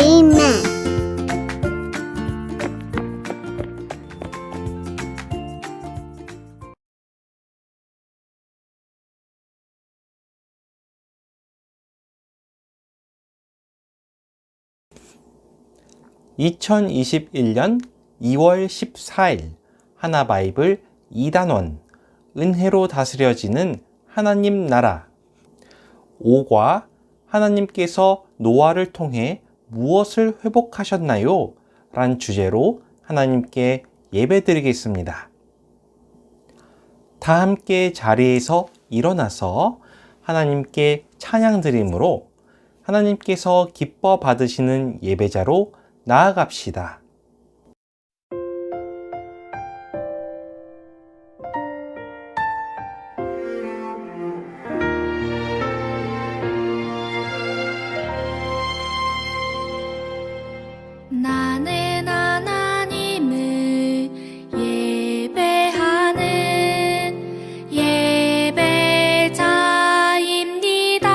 Amen. 2021년 2월 14일 하나바이블 2단원 은혜로 다스려지는 하나님 나라 5과 하나님께서 노아를 통해 무엇을 회복하셨나요? 란 주제로 하나님께 예배드리겠습니다. 다 함께 자리에서 일어나서 하나님께 찬양드림으로 하나님께서 기뻐 받으시는 예배자로 나아갑시다. 나는 하나님을 예배하는 예배자입니다.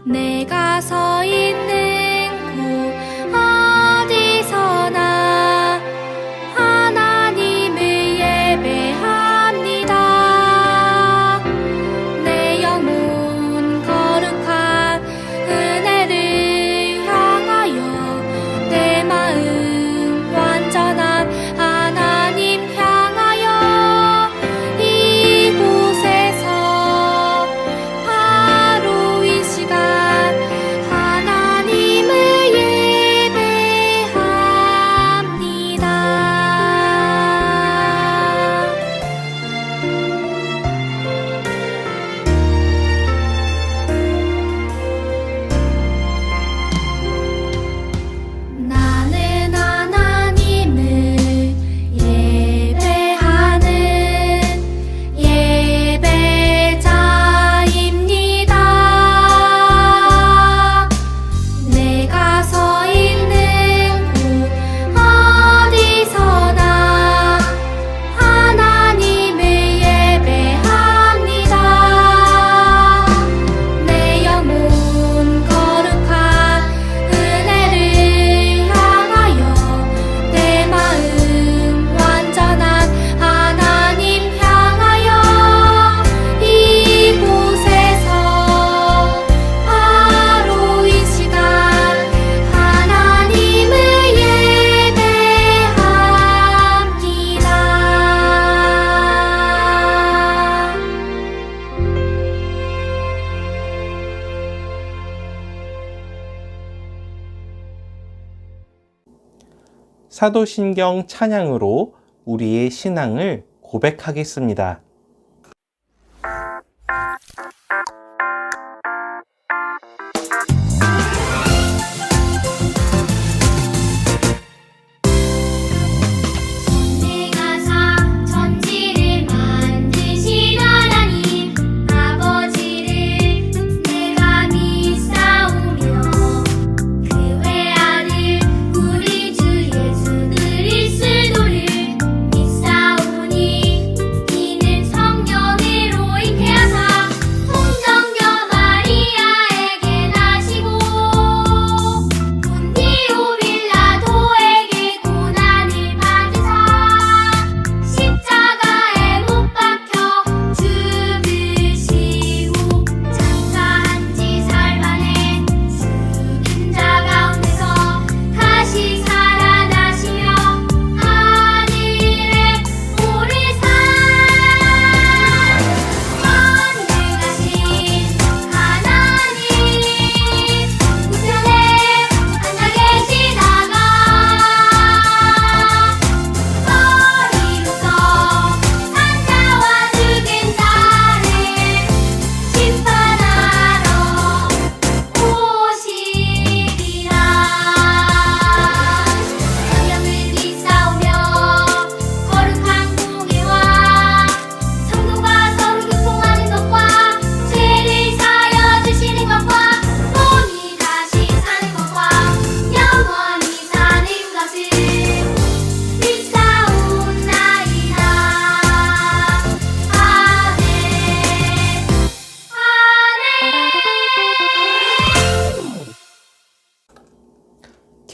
내가 서 있는 곳 어디서나 하나님을 예배합니다. 내 영혼 거룩한 은혜를 향하여 내 마음 완전한 하나님 향하여 이곳에서 바로 이 시간 하나님을 예배합니다. 나는 하나님을 예배하는 예배자입니다. 내가 서 있는 곳 어디서나 하나님을 예배합니다. 내 영혼 거룩한 은혜를 향하여 내 마음 완전한 하나님 향하여 이곳에서 바로 이 시간 하나님을 예배합니다. 사도신경 찬양으로 우리의 신앙을 고백하겠습니다. 내가 천지를 만드신 하나님 아버지를 내가 믿사오며 그 외아들 우리 주 예수 그리스도를 믿사오니 이는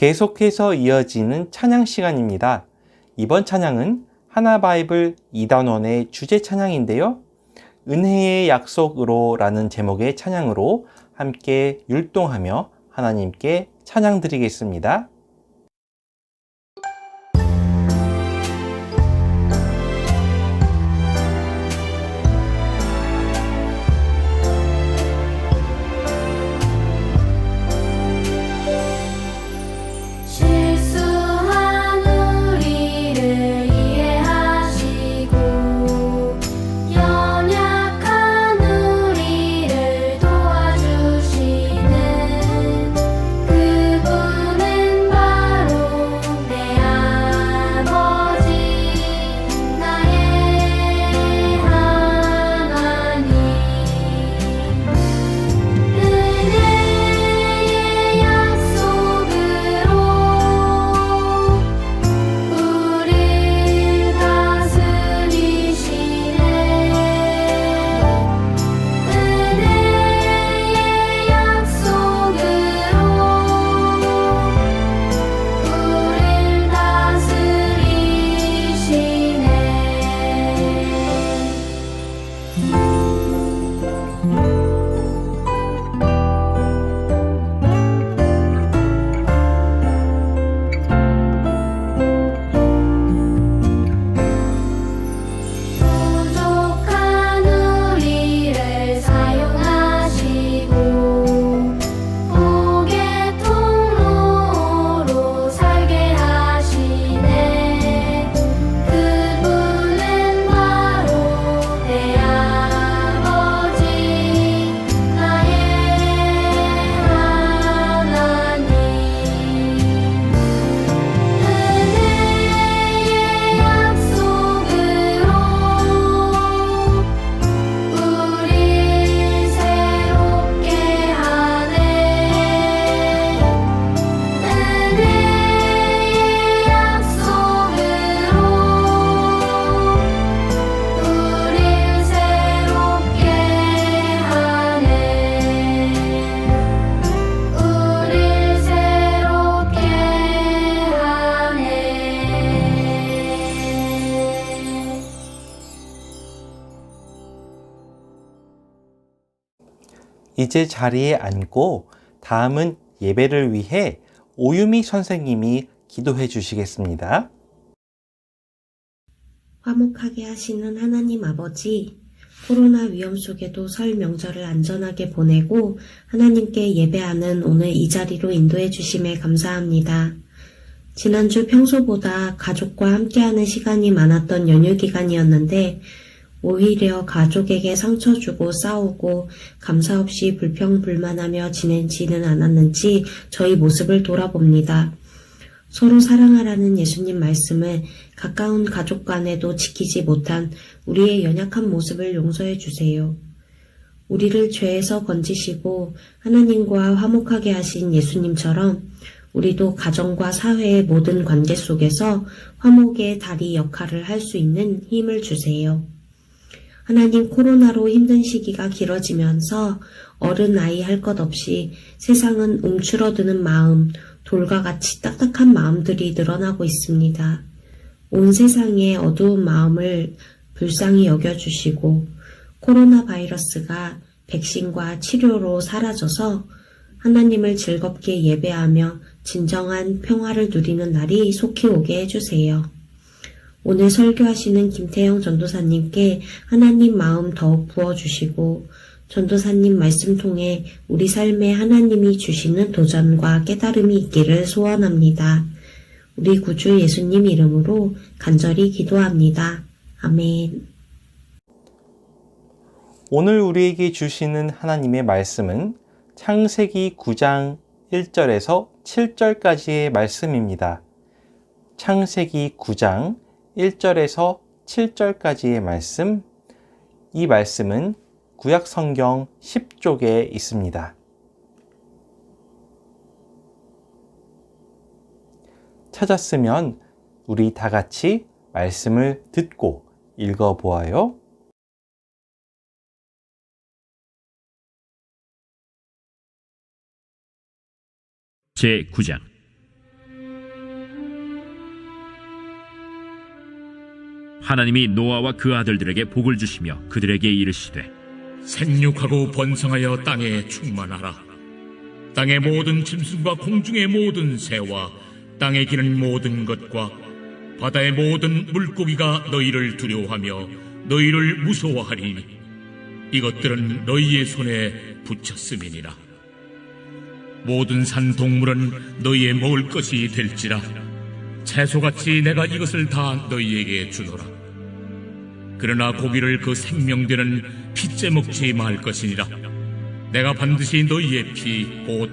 계속해서 이어지는 찬양 시간입니다. 이번 찬양은 하나바이블 2단원의 주제 찬양인데요. 은혜의 약속으로 라는 제목의 찬양으로 함께 율동하며 하나님께 찬양 드리겠습니다. 실수한 우리를 이해하시고 연약한 우리를 도와주시는 그분은 바로 내 아버지 나의 하나님 은혜의 약속으로 우릴 다스리시네 은혜의 약속으로 우릴 다스리시네 부족한 우리를 사용하시고 복의 통로로 살게 하시네 그분은 바로 내 아버지 나의 하나님 은혜의 약속으로 우릴 새롭게 하네 은혜의 약속으로 우릴 새롭게 하네 우릴 새롭게 하네 이제 자리에 앉고 다음은 예배를 위해 오유미 선생님이 기도해 주시겠습니다. 화목하게 하시는 하나님 아버지, 코로나 위험 속에도 설 명절을 안전하게 보내고 하나님께 예배하는 오늘 이 자리로 인도해 주심에 감사합니다. 지난주 평소보다 가족과 함께하는 시간이 많았던 연휴 기간이었는데 오히려 가족에게 상처 주고 싸우고 감사 없이 불평불만하며 지내지는 않았는지 저희 모습을 돌아봅니다. 서로 사랑하라는 예수님 말씀을 가까운 가족 간에도 지키지 못한 우리의 연약한 모습을 용서해 주세요. 우리를 죄에서 건지시고 하나님과 화목하게 하신 예수님처럼 우리도 가정과 사회의 모든 관계 속에서 화목의 다리 역할을 할 수 있는 힘을 주세요. 하나님, 코로나로 힘든 시기가 길어지면서 어른 아이 할 것 없이 세상은 움츠러드는 마음, 돌과 같이 딱딱한 마음들이 늘어나고 있습니다. 온 세상의 어두운 마음을 불쌍히 여겨주시고 코로나 바이러스가 백신과 치료로 사라져서 하나님을 즐겁게 예배하며 진정한 평화를 누리는 날이 속히 오게 해주세요. 오늘 설교하시는 김태영 전도사님께 하나님 마음 더욱 부어주시고 전도사님 말씀 통해 우리 삶에 하나님이 주시는 도전과 깨달음이 있기를 소원합니다. 우리 구주 예수님 이름으로 간절히 기도합니다. 아멘. 오늘 우리에게 주시는 하나님의 말씀은 창세기 9장 1절에서 7절까지의 말씀입니다. 창세기 9장 1절에서 7절까지의 말씀, 이 말씀은 구약 성경 10쪽에 있습니다. 찾았으면 우리 다 같이 말씀을 듣고 읽어보아요. 제9장 하나님이 노아와 그 아들들에게 복을 주시며 그들에게 이르시되 생육하고 번성하여 땅에 충만하라. 땅의 모든 짐승과 공중의 모든 새와 땅에 기는 모든 것과 바다의 모든 물고기가 너희를 두려워하며 너희를 무서워하리니 이것들은 너희의 손에 붙였음이니라. 모든 산 동물은 너희의 먹을 것이 될지라. 채소같이 내가 이것을 다 너희에게 주노라. 그러나 고기를 그 생명되는 피째 먹지 말 것이니라. 내가 반드시 너희의 피 곧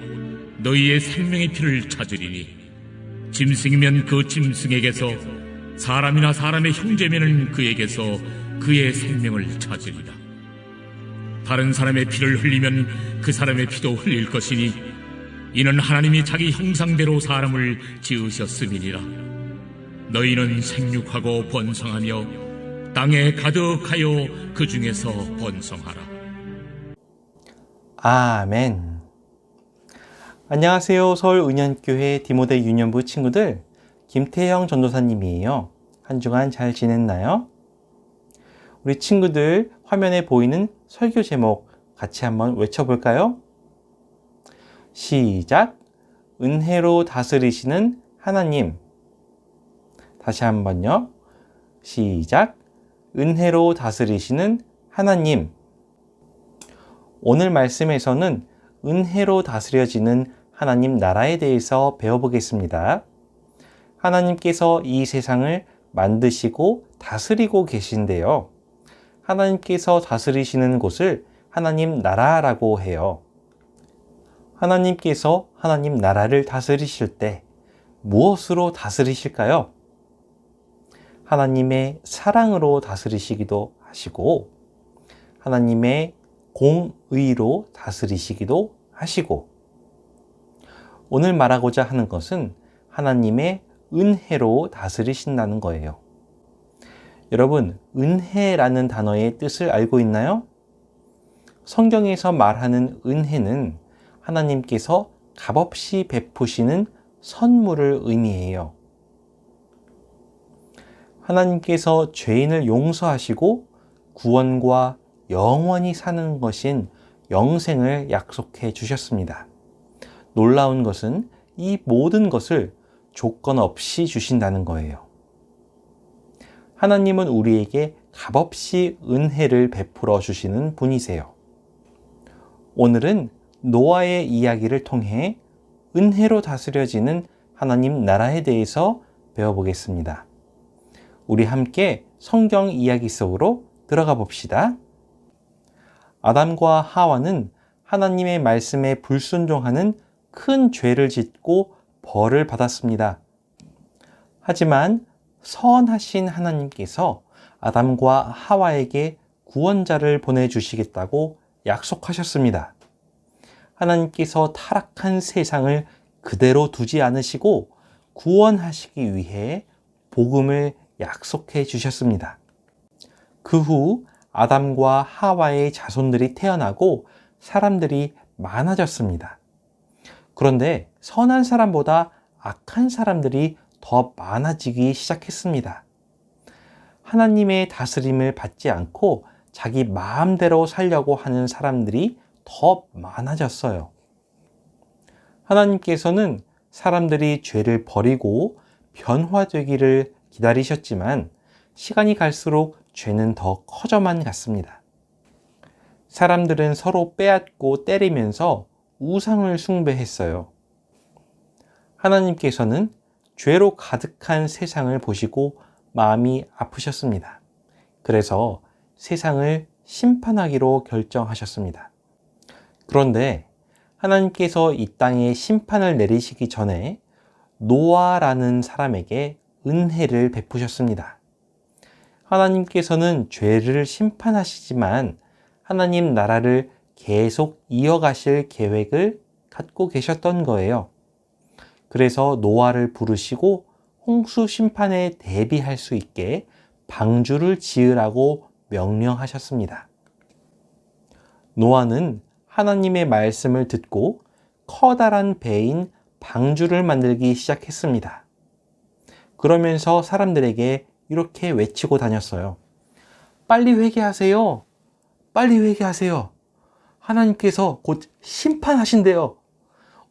너희의 생명의 피를 찾으리니 짐승이면 그 짐승에게서 사람이나 사람의 형제면은 그에게서 그의 생명을 찾으리라. 다른 사람의 피를 흘리면 그 사람의 피도 흘릴 것이니 이는 하나님이 자기 형상대로 사람을 지으셨음이니라. 너희는 생육하고 번성하며 땅에 가득하여 그 중에서 번성하라. 아멘. 안녕하세요. 서울은현교회 디모데 유년부 친구들, 김태형 전도사님이에요. 한 주간 잘 지냈나요? 우리 친구들 화면에 보이는 설교 제목 같이 한번 외쳐볼까요? 시작! 은혜로 다스리시는 하나님. 다시 한번요. 시작! 은혜로 다스리시는 하나님. 오늘 말씀에서는 은혜로 다스려지는 하나님 나라에 대해서 배워보겠습니다. 하나님께서 이 세상을 만드시고 다스리고 계신데요. 하나님께서 다스리시는 곳을 하나님 나라라고 해요. 하나님께서 하나님 나라를 다스리실 때 무엇으로 다스리실까요? 하나님의 사랑으로 다스리시기도 하시고, 하나님의 공의로 다스리시기도 하시고, 오늘 말하고자 하는 것은 하나님의 은혜로 다스리신다는 거예요. 여러분, 은혜라는 단어의 뜻을 알고 있나요? 성경에서 말하는 은혜는 하나님께서 값없이 베푸시는 선물을 의미해요. 하나님께서 죄인을 용서하시고 구원과 영원히 사는 것인 영생을 약속해 주셨습니다. 놀라운 것은 이 모든 것을 조건 없이 주신다는 거예요. 하나님은 우리에게 값없이 은혜를 베풀어 주시는 분이세요. 오늘은 노아의 이야기를 통해 은혜로 다스려지는 하나님 나라에 대해서 배워보겠습니다. 우리 함께 성경 이야기 속으로 들어가 봅시다. 아담과 하와는 하나님의 말씀에 불순종하는 큰 죄를 짓고 벌을 받았습니다. 하지만 선하신 하나님께서 아담과 하와에게 구원자를 보내주시겠다고 약속하셨습니다. 하나님께서 타락한 세상을 그대로 두지 않으시고 구원하시기 위해 복음을 약속해 주셨습니다. 그 후 아담과 하와의 자손들이 태어나고 사람들이 많아졌습니다. 그런데 선한 사람보다 악한 사람들이 더 많아지기 시작했습니다. 하나님의 다스림을 받지 않고 자기 마음대로 살려고 하는 사람들이 더 많아졌어요. 하나님께서는 사람들이 죄를 버리고 변화되기를 기다리셨지만 시간이 갈수록 죄는 더 커져만 갔습니다. 사람들은 서로 빼앗고 때리면서 우상을 숭배했어요. 하나님께서는 죄로 가득한 세상을 보시고 마음이 아프셨습니다. 그래서 세상을 심판하기로 결정하셨습니다. 그런데 하나님께서 이 땅에 심판을 내리시기 전에 노아라는 사람에게 은혜를 베푸셨습니다. 하나님께서는 죄를 심판하시지만 하나님 나라를 계속 이어가실 계획을 갖고 계셨던 거예요. 그래서 노아를 부르시고 홍수 심판에 대비할 수 있게 방주를 지으라고 명령하셨습니다. 노아는 하나님의 말씀을 듣고 커다란 배인 방주를 만들기 시작했습니다. 그러면서 사람들에게 이렇게 외치고 다녔어요. 빨리 회개하세요. 빨리 회개하세요. 하나님께서 곧 심판하신대요.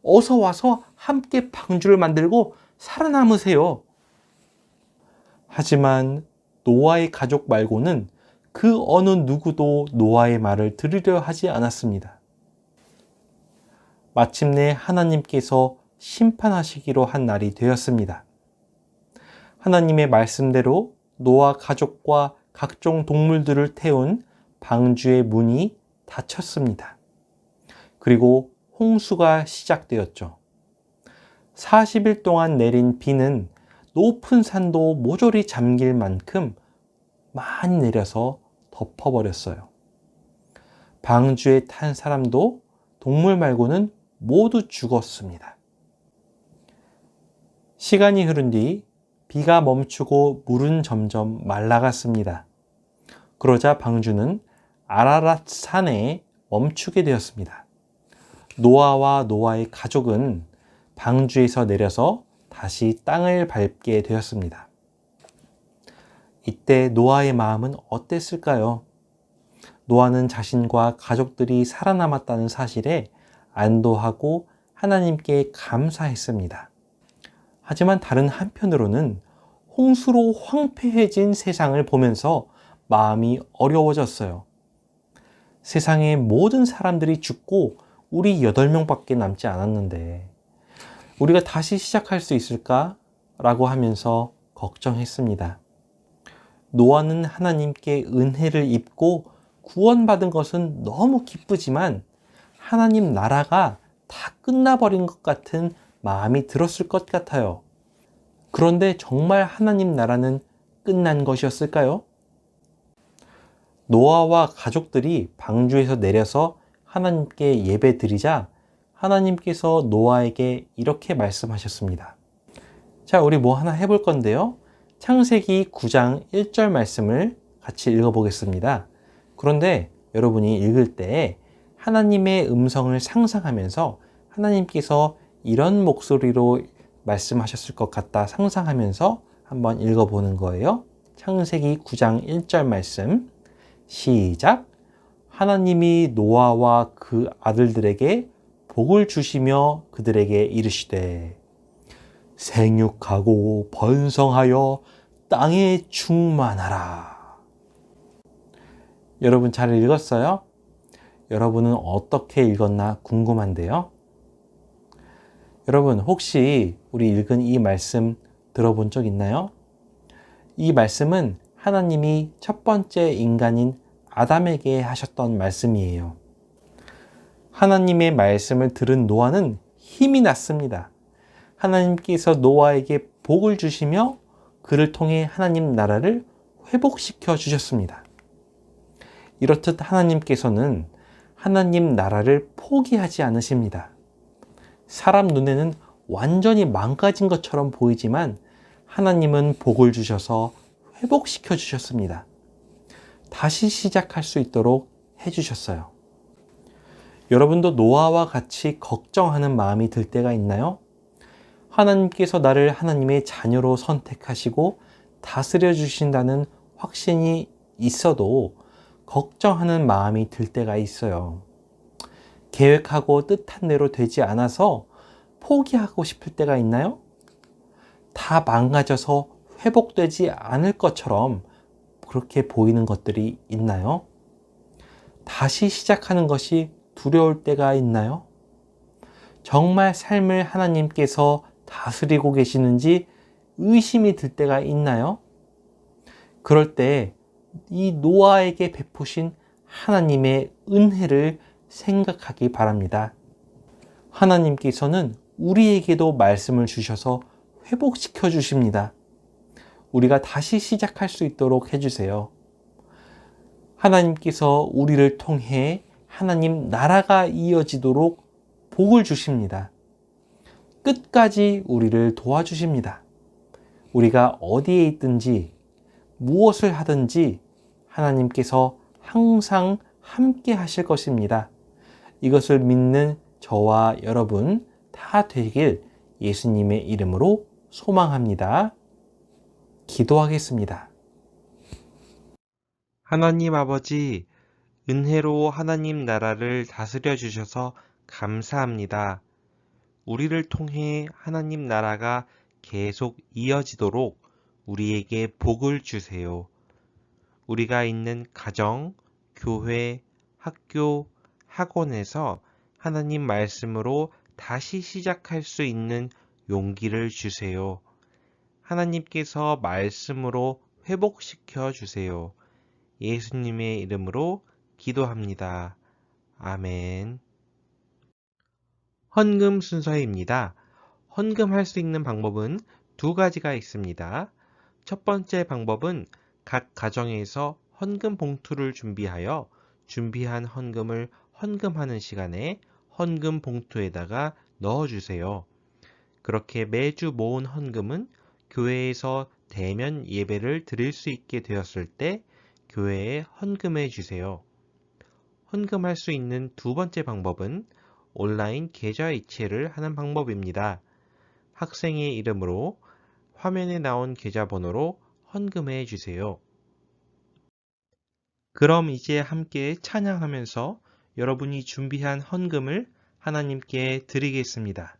어서 와서 함께 방주를 만들고 살아남으세요. 하지만 노아의 가족 말고는 그 어느 누구도 노아의 말을 들으려 하지 않았습니다. 마침내 하나님께서 심판하시기로 한 날이 되었습니다. 하나님의 말씀대로 노아 가족과 각종 동물들을 태운 방주의 문이 닫혔습니다. 그리고 홍수가 시작되었죠. 40일 동안 내린 비는 높은 산도 모조리 잠길 만큼 많이 내려서 덮어버렸어요. 방주에 탄 사람도 동물 말고는 모두 죽었습니다. 시간이 흐른 뒤 비가 멈추고 물은 점점 말라갔습니다. 그러자 방주는 아라랏 산에 멈추게 되었습니다. 노아와 노아의 가족은 방주에서 내려서 다시 땅을 밟게 되었습니다. 이때 노아의 마음은 어땠을까요? 노아는 자신과 가족들이 살아남았다는 사실에 안도하고 하나님께 감사했습니다. 하지만 다른 한편으로는 홍수로 황폐해진 세상을 보면서 마음이 어려워졌어요. 세상의 모든 사람들이 죽고 우리 8명밖에 남지 않았는데 우리가 다시 시작할 수 있을까? 라고 하면서 걱정했습니다. 노아는 하나님께 은혜를 입고 구원받은 것은 너무 기쁘지만 하나님 나라가 다 끝나버린 것 같은 마음이 들었을 것 같아요. 그런데 정말 하나님 나라는 끝난 것이었을까요? 노아와 가족들이 방주에서 내려서 하나님께 예배 드리자 하나님께서 노아에게 이렇게 말씀하셨습니다. 자, 우리 뭐 하나 해볼 건데요. 창세기 9장 1절 말씀을 같이 읽어보겠습니다. 그런데 여러분이 읽을 때 하나님의 음성을 상상하면서 하나님께서 이런 목소리로 말씀하셨을 것 같다 상상하면서 한번 읽어보는 거예요. 창세기 9장 1절 말씀 시작. 하나님이 노아와 그 아들들에게 복을 주시며 그들에게 이르시되 생육하고 번성하여 땅에 충만하라. 여러분 잘 읽었어요? 여러분은 어떻게 읽었나 궁금한데요. 여러분 혹시 우리 읽은 이 말씀 들어본 적 있나요? 이 말씀은 하나님이 첫 번째 인간인 아담에게 하셨던 말씀이에요. 하나님의 말씀을 들은 노아는 힘이 났습니다. 하나님께서 노아에게 복을 주시며 그를 통해 하나님 나라를 회복시켜 주셨습니다. 이렇듯 하나님께서는 하나님 나라를 포기하지 않으십니다. 사람 눈에는 완전히 망가진 것처럼 보이지만 하나님은 복을 주셔서 회복시켜 주셨습니다. 다시 시작할 수 있도록 해주셨어요. 여러분도 노아와 같이 걱정하는 마음이 들 때가 있나요? 하나님께서 나를 하나님의 자녀로 선택하시고 다스려 주신다는 확신이 있어도 걱정하는 마음이 들 때가 있어요. 계획하고 뜻한 대로 되지 않아서 포기하고 싶을 때가 있나요? 다 망가져서 회복되지 않을 것처럼 그렇게 보이는 것들이 있나요? 다시 시작하는 것이 두려울 때가 있나요? 정말 삶을 하나님께서 다스리고 계시는지 의심이 들 때가 있나요? 그럴 때 이 노아에게 베푸신 하나님의 은혜를 생각하기 바랍니다. 하나님께서는 우리에게도 말씀을 주셔서 회복시켜 주십니다. 우리가 다시 시작할 수 있도록 해주세요. 하나님께서 우리를 통해 하나님 나라가 이어지도록 복을 주십니다. 끝까지 우리를 도와주십니다. 우리가 어디에 있든지 무엇을 하든지 하나님께서 항상 함께 하실 것입니다. 이것을 믿는 저와 여러분 다 되길 예수님의 이름으로 소망합니다. 기도하겠습니다. 하나님 아버지, 은혜로 하나님 나라를 다스려 주셔서 감사합니다. 우리를 통해 하나님 나라가 계속 이어지도록 우리에게 복을 주세요. 우리가 있는 가정, 교회, 학교, 학원에서 하나님 말씀으로 다시 시작할 수 있는 용기를 주세요. 하나님께서 말씀으로 회복시켜 주세요. 예수님의 이름으로 기도합니다. 아멘. 헌금 순서입니다. 헌금할 수 있는 방법은 두 가지가 있습니다. 첫 번째 방법은 각 가정에서 헌금 봉투를 준비하여 준비한 헌금을 헌금하는 시간에 헌금 봉투에다가 넣어주세요. 그렇게 매주 모은 헌금은 교회에서 대면 예배를 드릴 수 있게 되었을 때 교회에 헌금해 주세요. 헌금할 수 있는 두 번째 방법은 온라인 계좌 이체를 하는 방법입니다. 학생의 이름으로 화면에 나온 계좌번호로 헌금해 주세요. 그럼 이제 함께 찬양하면서 여러분이 준비한 헌금을 하나님께 드리겠습니다.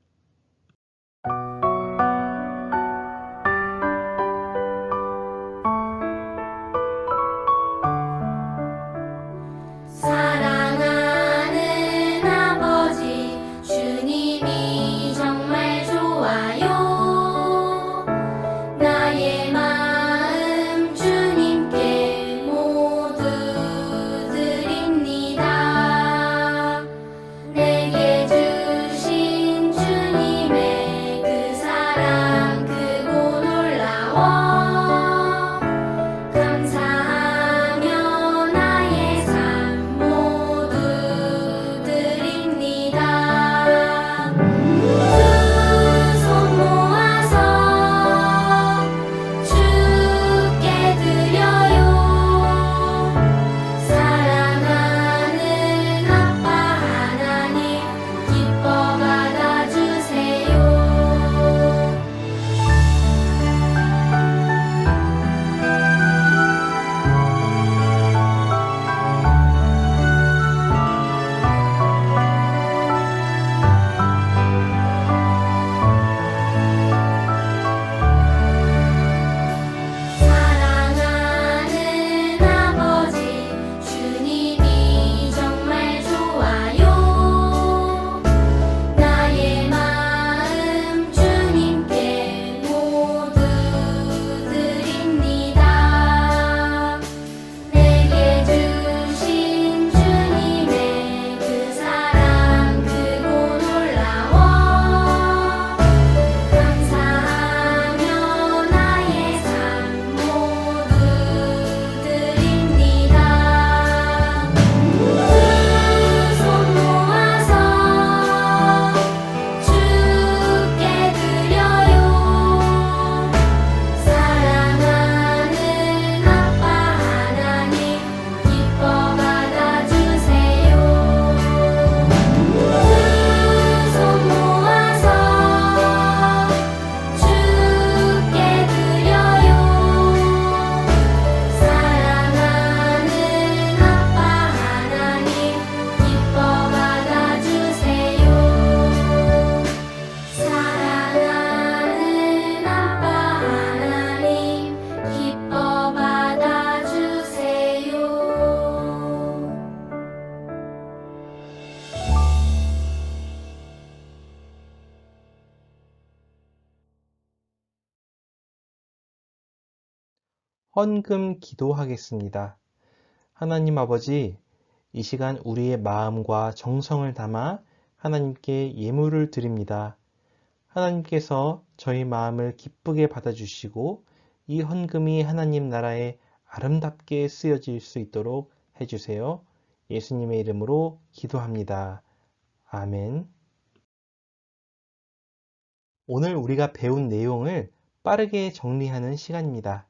사랑하는 아버지 주님이 정말 좋아요. 나의 마음 주님께 모두 드립니다. 내게 주신 주님의 그 사랑 크고 놀라워 감사하며 나의 삶 모두 드립니다. 두 손 모아서 주께 드려요. 사랑하는 아빠 하나님 기뻐 받아주세요. 사랑하는 아버지 주님이 정말 좋아요. 나의 마음 주님께 모두 드립니다. 내게 주신 주님의 그 사랑 크고 놀라워 감사하며 나의 삶 모두 드립니다. 두 손 모아서 주께 드려요. 사랑하는 아빠 하나님 기뻐 받아주세요. 두 손 모아서 주께 드려요. 사랑하는 아빠 하나님 기뻐 받아주세요. 사랑하는 아빠 하나님 기뻐 받아주세요. 헌금 기도하겠습니다. 하나님 아버지, 이 시간 우리의 마음과 정성을 담아 하나님께 예물을 드립니다. 하나님께서 저희 마음을 기쁘게 받아주시고 이 헌금이 하나님 나라에 아름답게 쓰여질 수 있도록 해주세요. 예수님의 이름으로 기도합니다. 아멘. 오늘 우리가 배운 내용을 빠르게 정리하는 시간입니다.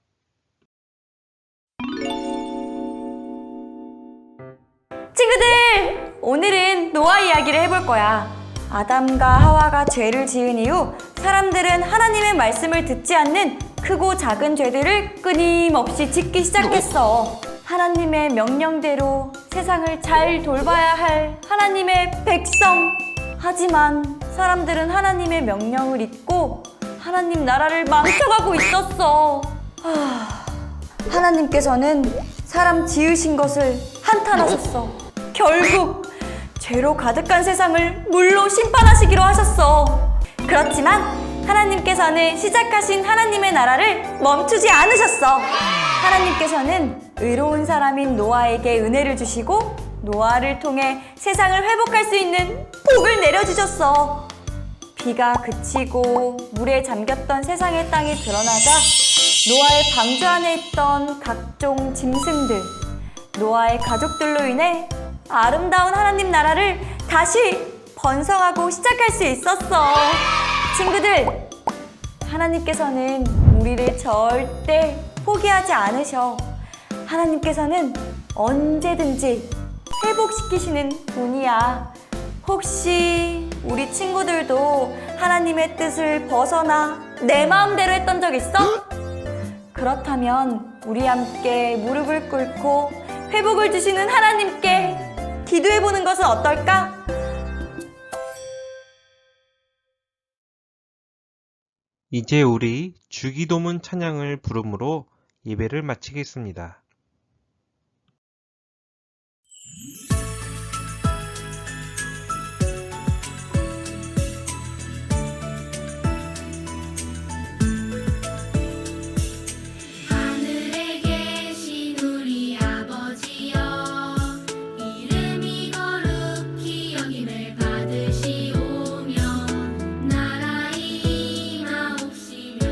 친구들! 오늘은 노아 이야기를 해볼 거야. 아담과 하와가 죄를 지은 이후 사람들은 하나님의 말씀을 듣지 않는 크고 작은 죄들을 끊임없이 짓기 시작했어. 하나님의 명령대로 세상을 잘 돌봐야 할 하나님의 백성. 하지만 사람들은 하나님의 명령을 잊고 하나님 나라를 망쳐가고 있었어. 하나님께서는 사람 지으신 것을 한탄하셨어. 결국 죄로 가득한 세상을 물로 심판하시기로 하셨어. 그렇지만 하나님께서는 시작하신 하나님의 나라를 멈추지 않으셨어. 하나님께서는 의로운 사람인 노아에게 은혜를 주시고 노아를 통해 세상을 회복할 수 있는 복을 내려주셨어. 비가 그치고 물에 잠겼던 세상의 땅이 드러나자 노아의 방주 안에 있던 각종 짐승들, 노아의 가족들로 인해 아름다운 하나님 나라를 다시 번성하고 시작할 수 있었어. 친구들, 하나님께서는 우리를 절대 포기하지 않으셔. 하나님께서는 언제든지 회복시키시는 분이야. 혹시 우리 친구들도 하나님의 뜻을 벗어나 내 마음대로 했던 적 있어? 그렇다면 우리 함께 무릎을 꿇고 회복을 주시는 하나님께 기도해보는 것은 어떨까? 이제 우리 주기도문 찬양을 부름으로 예배를 마치겠습니다. 하늘에 계신 우리 아버지여 이름이 거룩히 여김을 받으시오며 나라의 임하옵시며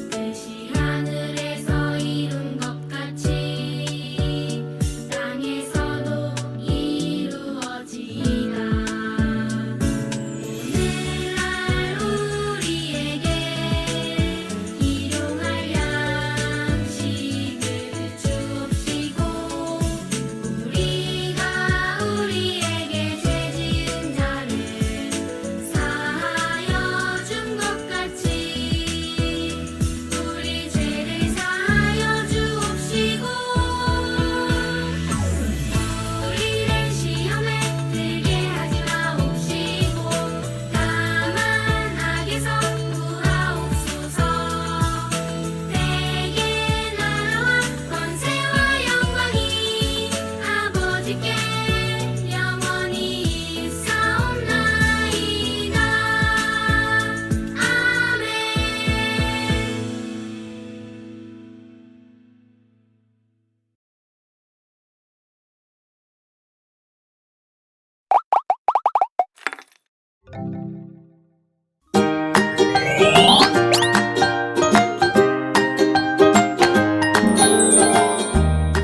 뜻이 하늘에서 이룬 것 같이 땅에서도 이루어지이다. 오늘날 우리에게 일용할 양식을 주옵시고 우리가 우리에게 죄 지은 자를 사하여 준 것 같이 우리 죄를 사하여 주옵시고 우리를 시험에 들게 하지 마옵시고 다만 악에서 구하옵소서. 대개 나라와 권세와 영광이 아버지께 영원히 있사옵나이다. 아멘.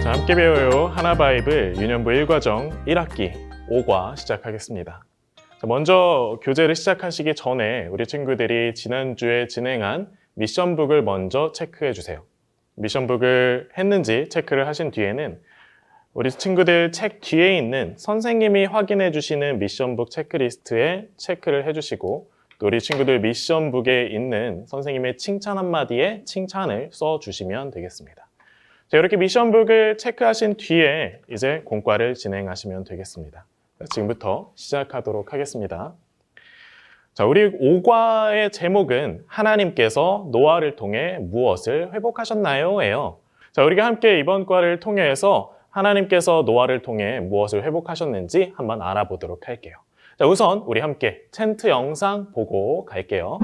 자, 함께 배워요. 하나바이블 유년부 1과정 1학기 5과 시작하겠습니다. 자, 먼저 교재를 시작하시기 전에 우리 친구들이 지난주에 진행한 미션북을 먼저 체크해 주세요. 미션북을 했는지 체크를 하신 뒤에는 우리 친구들 책 뒤에 있는 선생님이 확인해 주시는 미션북 체크리스트에 체크를 해주시고 또 우리 친구들 미션북에 있는 선생님의 칭찬 한마디에 칭찬을 써주시면 되겠습니다. 자, 이렇게 미션북을 체크하신 뒤에 이제 공과를 진행하시면 되겠습니다. 자, 지금부터 시작하도록 하겠습니다. 자, 우리 5과의 제목은 하나님께서 노아를 통해 무엇을 회복하셨나요? 예요. 자, 우리가 함께 이번 과를 통해서 하나님께서 노아를 통해 무엇을 회복하셨는지 한번 알아보도록 할게요. 자, 우선 우리 함께 텐트 영상 보고 갈게요.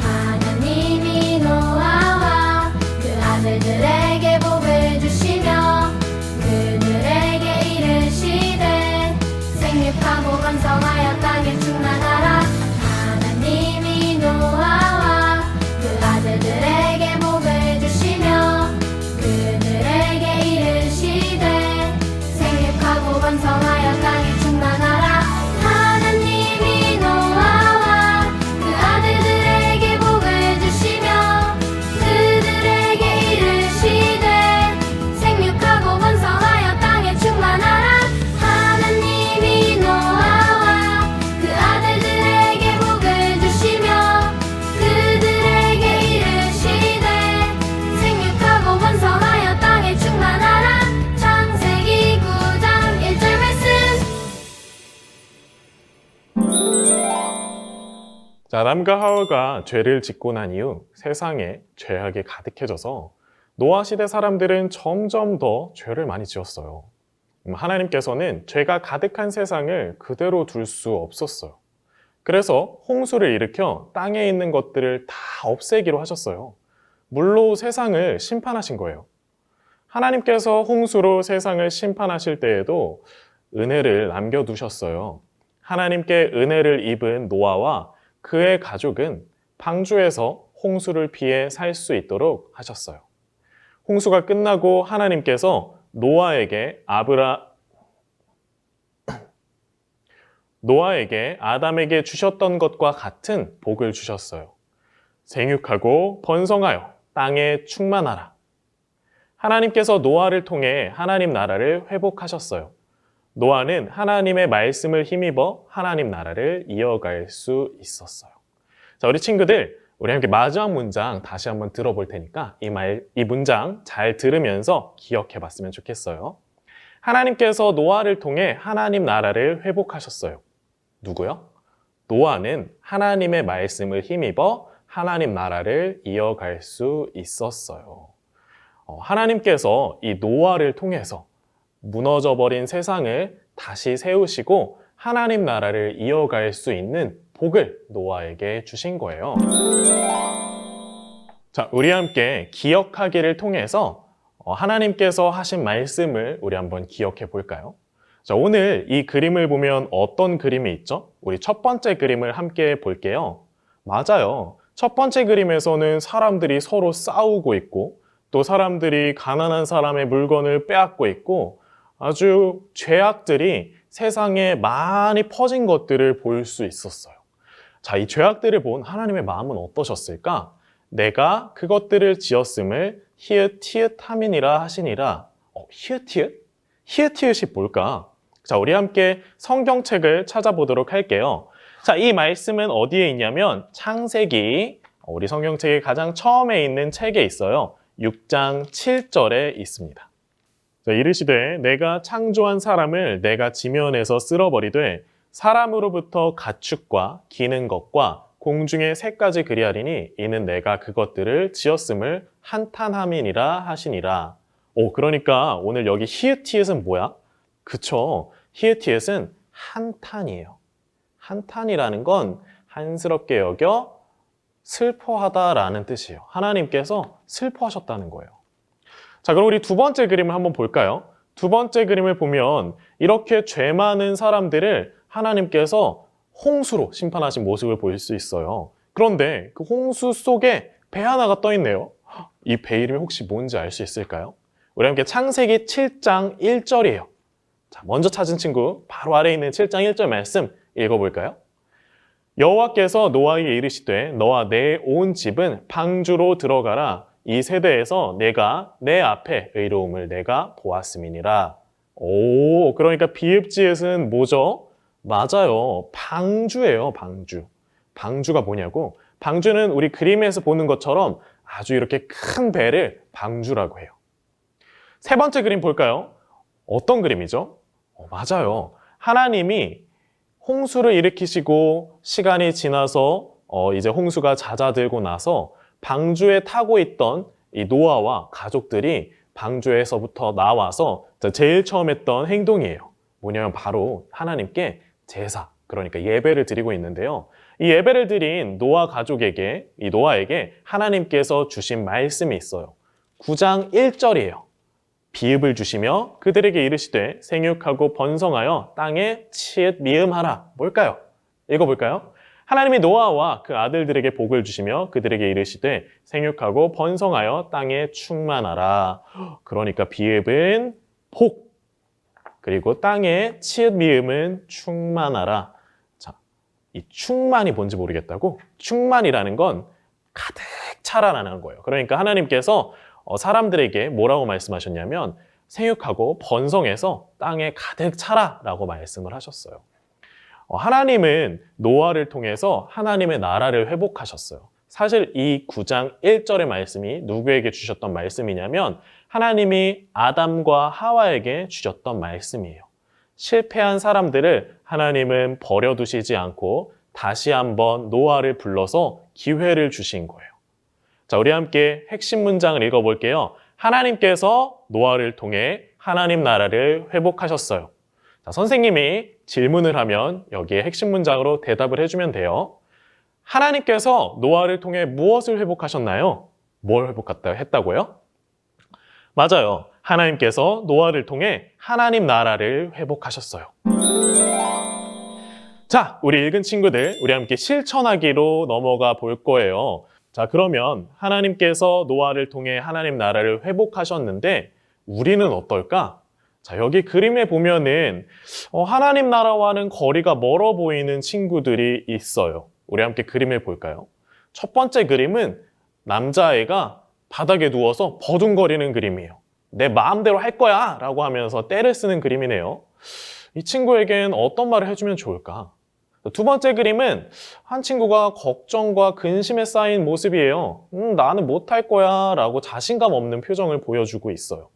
하나님이 노아와 그 아들들에게 복을 주시며 그들에게 이르시되 생육하고 번성하여 땅에 충만하라. 하나님이 노아와 그 아들 자, 아담과 하와가 죄를 짓고 난 이후 세상에 죄악이 가득해져서 노아 시대 사람들은 점점 더 죄를 많이 지었어요. 하나님께서는 죄가 가득한 세상을 그대로 둘 수 없었어요. 그래서 홍수를 일으켜 땅에 있는 것들을 다 없애기로 하셨어요. 물로 세상을 심판하신 거예요. 하나님께서 홍수로 세상을 심판하실 때에도 은혜를 남겨두셨어요. 하나님께 은혜를 입은 노아와 그의 가족은 방주에서 홍수를 피해 살 수 있도록 하셨어요. 홍수가 끝나고 하나님께서 노아에게 아담에게 주셨던 것과 같은 복을 주셨어요. 생육하고 번성하여 땅에 충만하라. 하나님께서 노아를 통해 하나님 나라를 회복하셨어요. 노아는 하나님의 말씀을 힘입어 하나님 나라를 이어갈 수 있었어요. 자, 우리 친구들, 우리 함께 마지막 문장 다시 한번 들어볼 테니까 이 문장 잘 들으면서 기억해 봤으면 좋겠어요. 하나님께서 노아를 통해 하나님 나라를 회복하셨어요. 누구요? 노아는 하나님의 말씀을 힘입어 하나님 나라를 이어갈 수 있었어요. 하나님께서 이 노아를 통해서 무너져버린 세상을 다시 세우시고 하나님 나라를 이어갈 수 있는 복을 노아에게 주신 거예요. 자, 우리 함께 기억하기를 통해서 하나님께서 하신 말씀을 우리 한번 기억해 볼까요? 자, 오늘 이 그림을 보면 어떤 그림이 있죠? 우리 첫 번째 그림을 함께 볼게요. 맞아요. 첫 번째 그림에서는 사람들이 서로 싸우고 있고 또 사람들이 가난한 사람의 물건을 빼앗고 있고 아주 죄악들이 세상에 많이 퍼진 것들을 볼 수 있었어요. 자, 이 죄악들을 본 하나님의 마음은 어떠셨을까? 내가 그것들을 지었음을 히읗히읗함이니라 하시니라. 히읗히읗? 히읗히읗이 뭘까? 자, 우리 함께 성경책을 찾아보도록 할게요. 자, 이 말씀은 어디에 있냐면 창세기, 우리 성경책의 가장 처음에 있는 책에 있어요. 6장 7절에 있습니다. 자, 이르시되 내가 창조한 사람을 내가 지면에서 쓸어버리되 사람으로부터 가축과 기는 것과 공중의 새까지 그리하리니 이는 내가 그것들을 지었음을 한탄함이니라 하시니라. 그러니까 오늘 여기 히읗히읗은 뭐야? 그쵸. 히읗히읗은 한탄이에요. 한탄이라는 건 한스럽게 여겨 슬퍼하다라는 뜻이에요. 하나님께서 슬퍼하셨다는 거예요. 자, 그럼 우리 두 번째 그림을 한번 볼까요? 두 번째 그림을 보면 이렇게 죄 많은 사람들을 하나님께서 홍수로 심판하신 모습을 볼 수 있어요. 그런데 그 홍수 속에 배 하나가 떠 있네요. 이 배 이름이 혹시 뭔지 알 수 있을까요? 우리 함께 창세기 7장 1절이에요. 자, 먼저 찾은 친구 바로 아래에 있는 7장 1절 말씀 읽어볼까요? 여호와께서 노아에게 이르시되 너와 내 온 집은 방주로 들어가라. 이 세대에서 내가 내 앞에 의로움을 내가 보았음이니라. 그러니까 비읍지읒은 뭐죠? 맞아요. 방주예요, 방주. 방주가 뭐냐고? 방주는 우리 그림에서 보는 것처럼 아주 이렇게 큰 배를 방주라고 해요. 세 번째 그림 볼까요? 어떤 그림이죠? 맞아요. 하나님이 홍수를 일으키시고 시간이 지나서 이제 홍수가 잦아들고 나서 방주에 타고 있던 이 노아와 가족들이 방주에서부터 나와서 제일 처음 했던 행동이에요. 뭐냐면 바로 하나님께 제사, 그러니까 예배를 드리고 있는데요. 이 예배를 드린 노아 가족에게, 이 노아에게 하나님께서 주신 말씀이 있어요. 9장 1절이에요. 비읍을 주시며 그들에게 이르시되 생육하고 번성하여 땅에 치읓 미음하라. 뭘까요? 읽어볼까요? 하나님이 노아와 그 아들들에게 복을 주시며 그들에게 이르시되 생육하고 번성하여 땅에 충만하라. 그러니까 비읍은 복, 그리고 땅에 치읓 미음은 충만하라. 자, 이 충만이 뭔지 모르겠다고? 충만이라는 건 가득 차라라는 거예요. 그러니까 하나님께서 사람들에게 뭐라고 말씀하셨냐면 생육하고 번성해서 땅에 가득 차라라고 말씀을 하셨어요. 하나님은 노아를 통해서 하나님의 나라를 회복하셨어요. 사실 이 9장 1절의 말씀이 누구에게 주셨던 말씀이냐면 하나님이 아담과 하와에게 주셨던 말씀이에요. 실패한 사람들을 하나님은 버려두시지 않고 다시 한번 노아를 불러서 기회를 주신 거예요. 자, 우리 함께 핵심 문장을 읽어볼게요. 하나님께서 노아를 통해 하나님 나라를 회복하셨어요. 자, 선생님이 질문을 하면 여기에 핵심 문장으로 대답을 해주면 돼요. 하나님께서 노아를 통해 무엇을 회복하셨나요? 뭘 회복했다고요? 맞아요. 하나님께서 노아를 통해 하나님 나라를 회복하셨어요. 자, 우리 읽은 친구들, 우리 함께 실천하기로 넘어가 볼 거예요. 자, 그러면 하나님께서 노아를 통해 하나님 나라를 회복하셨는데 우리는 어떨까? 자, 여기 그림에 보면은 하나님 나라와는 거리가 멀어 보이는 친구들이 있어요. 우리 함께 그림을 볼까요? 첫 번째 그림은 남자아이가 바닥에 누워서 버둥거리는 그림이에요. 내 마음대로 할 거야! 라고 하면서 떼를 쓰는 그림이네요. 이 친구에겐 어떤 말을 해주면 좋을까? 두 번째 그림은 한 친구가 걱정과 근심에 쌓인 모습이에요. 나는 못할 거야 라고 자신감 없는 표정을 보여주고 있어요.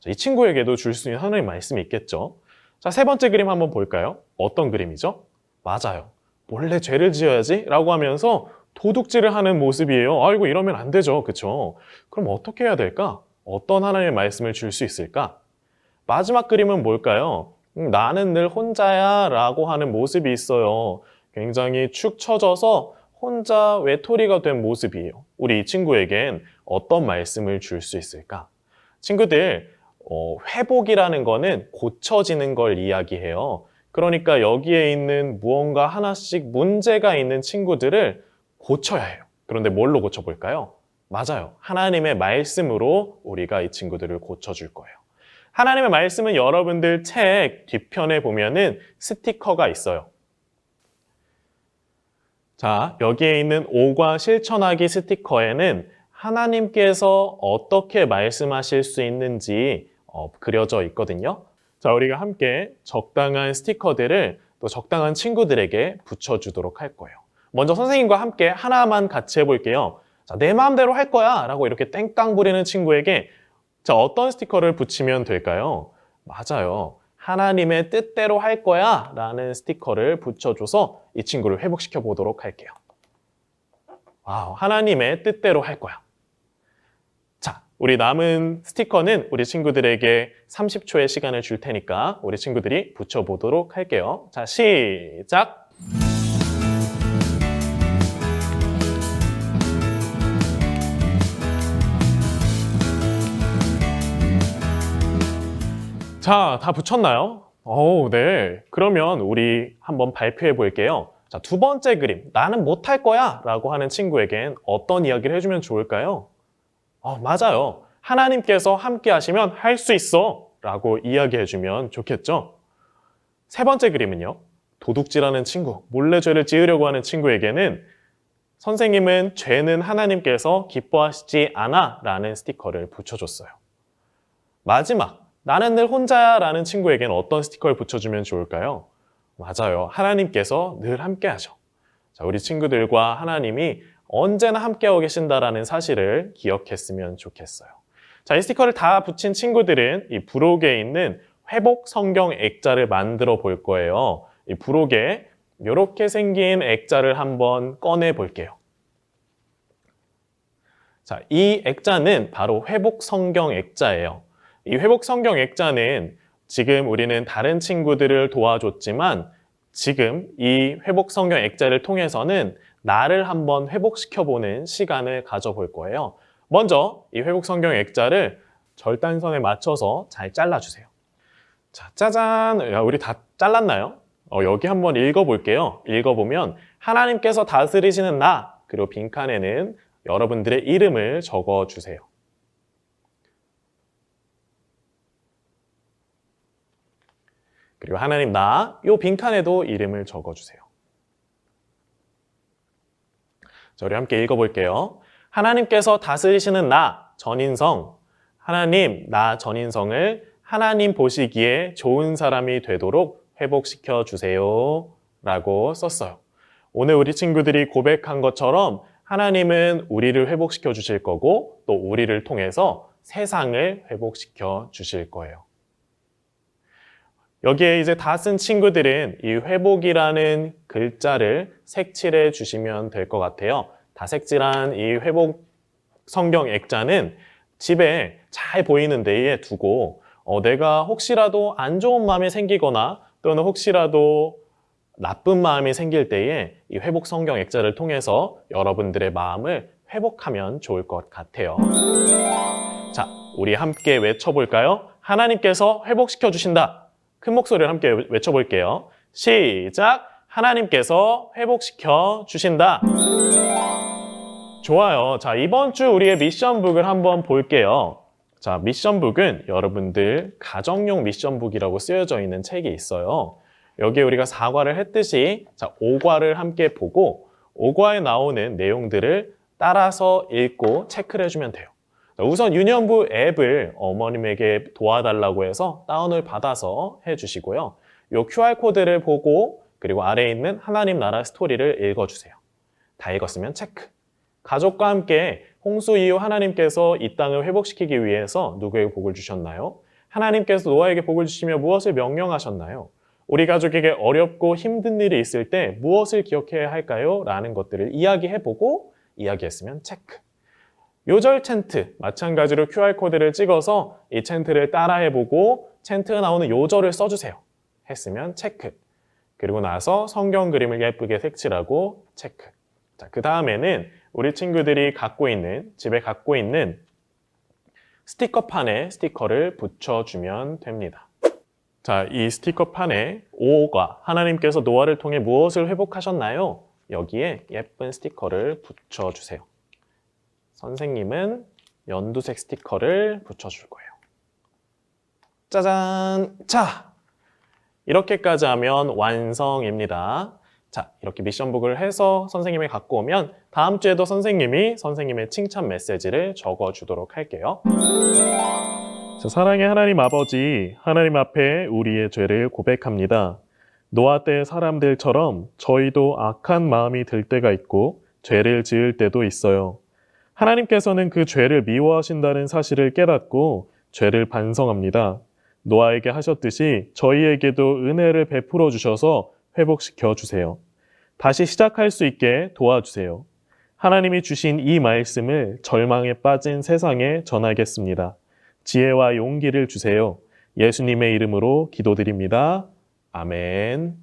자, 이 친구에게도 줄 수 있는 하나님의 말씀이 있겠죠. 자, 세 번째 그림 한번 볼까요? 어떤 그림이죠? 맞아요. 몰래 죄를 지어야지 라고 하면서 도둑질을 하는 모습이에요. 아이고, 이러면 안 되죠. 그쵸? 그럼 어떻게 해야 될까? 어떤 하나님의 말씀을 줄 수 있을까? 마지막 그림은 뭘까요? 나는 늘 혼자야 라고 하는 모습이 있어요. 굉장히 축 처져서 혼자 외톨이가 된 모습이에요. 우리 이 친구에겐 어떤 말씀을 줄 수 있을까? 친구들, 회복이라는 거는 고쳐지는 걸 이야기해요. 그러니까 여기에 있는 무언가 하나씩 문제가 있는 친구들을 고쳐야 해요. 그런데 뭘로 고쳐볼까요? 맞아요. 하나님의 말씀으로 우리가 이 친구들을 고쳐줄 거예요. 하나님의 말씀은 여러분들 책 뒤편에 보면은 스티커가 있어요. 자, 여기에 있는 5과 실천하기 스티커에는 하나님께서 어떻게 말씀하실 수 있는지 그려져 있거든요. 자, 우리가 함께 적당한 스티커들을 또 적당한 친구들에게 붙여주도록 할 거예요. 먼저 선생님과 함께 하나만 같이 해볼게요. 자, 내 마음대로 할 거야 라고 이렇게 땡깡 부리는 친구에게 자, 어떤 스티커를 붙이면 될까요? 맞아요. 하나님의 뜻대로 할 거야 라는 스티커를 붙여줘서 이 친구를 회복시켜 보도록 할게요. 와우, 하나님의 뜻대로 할 거야. 자, 우리 남은 스티커는 우리 친구들에게 30초의 시간을 줄 테니까 우리 친구들이 붙여보도록 할게요. 자, 시작! 자, 다 붙였나요? 네. 그러면 우리 한번 발표해 볼게요. 자, 두 번째 그림, 나는 못할 거야 라고 하는 친구에겐 어떤 이야기를 해주면 좋을까요? 맞아요. 하나님께서 함께 하시면 할 수 있어 라고 이야기해주면 좋겠죠? 세 번째 그림은요. 도둑질하는 친구, 몰래 죄를 지으려고 하는 친구에게는 선생님은 죄는 하나님께서 기뻐하시지 않아 라는 스티커를 붙여줬어요. 마지막, 나는 늘 혼자야 라는 친구에게는 어떤 스티커를 붙여주면 좋을까요? 맞아요. 하나님께서 늘 함께 하죠. 자, 우리 친구들과 하나님이 언제나 함께하고 계신다라는 사실을 기억했으면 좋겠어요. 자, 이 스티커를 다 붙인 친구들은 이 부록에 있는 회복 성경 액자를 만들어 볼 거예요. 이 부록에 이렇게 생긴 액자를 한번 꺼내 볼게요. 자, 이 액자는 바로 회복 성경 액자예요. 이 회복 성경 액자는 지금 우리는 다른 친구들을 도와줬지만 지금 이 회복 성경 액자를 통해서는 나를 한번 회복시켜보는 시간을 가져볼 거예요. 먼저 이 회복 성경 액자를 절단선에 맞춰서 잘 잘라주세요. 자, 짜잔! 우리 다 잘랐나요? 여기 한번 읽어볼게요. 읽어보면 하나님께서 다스리시는 나, 그리고 빈칸에는 여러분들의 이름을 적어주세요. 그리고 하나님 나, 요 빈칸에도 이름을 적어주세요. 자, 우리 함께 읽어볼게요. 하나님께서 다스리시는 나, 전인성. 하나님, 나 전인성을 하나님 보시기에 좋은 사람이 되도록 회복시켜 주세요. 라고 썼어요. 오늘 우리 친구들이 고백한 것처럼 하나님은 우리를 회복시켜 주실 거고 또 우리를 통해서 세상을 회복시켜 주실 거예요. 여기에 이제 다 쓴 친구들은 이 회복이라는 글자를 색칠해 주시면 될 것 같아요. 다 색칠한 이 회복 성경 액자는 집에 잘 보이는 데에 두고 내가 혹시라도 안 좋은 마음이 생기거나 또는 혹시라도 나쁜 마음이 생길 때에 이 회복 성경 액자를 통해서 여러분들의 마음을 회복하면 좋을 것 같아요. 자, 우리 함께 외쳐볼까요? 하나님께서 회복시켜 주신다. 큰 목소리를 함께 외쳐볼게요. 시작! 하나님께서 회복시켜 주신다. 좋아요. 자, 이번 주 우리의 미션북을 한번 볼게요. 자, 미션북은 여러분들 가정용 미션북이라고 쓰여져 있는 책이 있어요. 여기에 우리가 4과를 했듯이 자, 5과를 함께 보고 5과에 나오는 내용들을 따라서 읽고 체크를 해주면 돼요. 자, 우선 유년부 앱을 어머님에게 도와달라고 해서 다운을 받아서 해주시고요. 이 QR코드를 보고 그리고 아래에 있는 하나님 나라 스토리를 읽어주세요. 다 읽었으면 체크. 가족과 함께 홍수 이후 하나님께서 이 땅을 회복시키기 위해서 누구에게 복을 주셨나요? 하나님께서 노아에게 복을 주시며 무엇을 명령하셨나요? 우리 가족에게 어렵고 힘든 일이 있을 때 무엇을 기억해야 할까요? 라는 것들을 이야기해보고 이야기했으면 체크. 요절 챈트, 마찬가지로 QR코드를 찍어서 이 챈트를 따라해보고 챈트가 나오는 요절을 써주세요. 했으면 체크. 그리고 나서 성경 그림을 예쁘게 색칠하고 체크. 자, 그 다음에는 우리 친구들이 집에 갖고 있는 스티커판에 스티커를 붙여주면 됩니다. 자, 이 스티커판에 5가 하나님께서 노아를 통해 무엇을 회복하셨나요? 여기에 예쁜 스티커를 붙여주세요. 선생님은 연두색 스티커를 붙여줄 거예요. 짜잔! 자, 이렇게까지 하면 완성입니다. 자, 이렇게 미션북을 해서 선생님이 갖고 오면 다음 주에도 선생님이 선생님의 칭찬 메시지를 적어주도록 할게요. 자, 사랑의 하나님 아버지, 하나님 앞에 우리의 죄를 고백합니다. 노아 때 사람들처럼 저희도 악한 마음이 들 때가 있고 죄를 지을 때도 있어요. 하나님께서는 그 죄를 미워하신다는 사실을 깨닫고 죄를 반성합니다. 노아에게 하셨듯이 저희에게도 은혜를 베풀어 주셔서 회복시켜 주세요. 다시 시작할 수 있게 도와주세요. 하나님이 주신 이 말씀을 절망에 빠진 세상에 전하겠습니다. 지혜와 용기를 주세요. 예수님의 이름으로 기도드립니다. 아멘.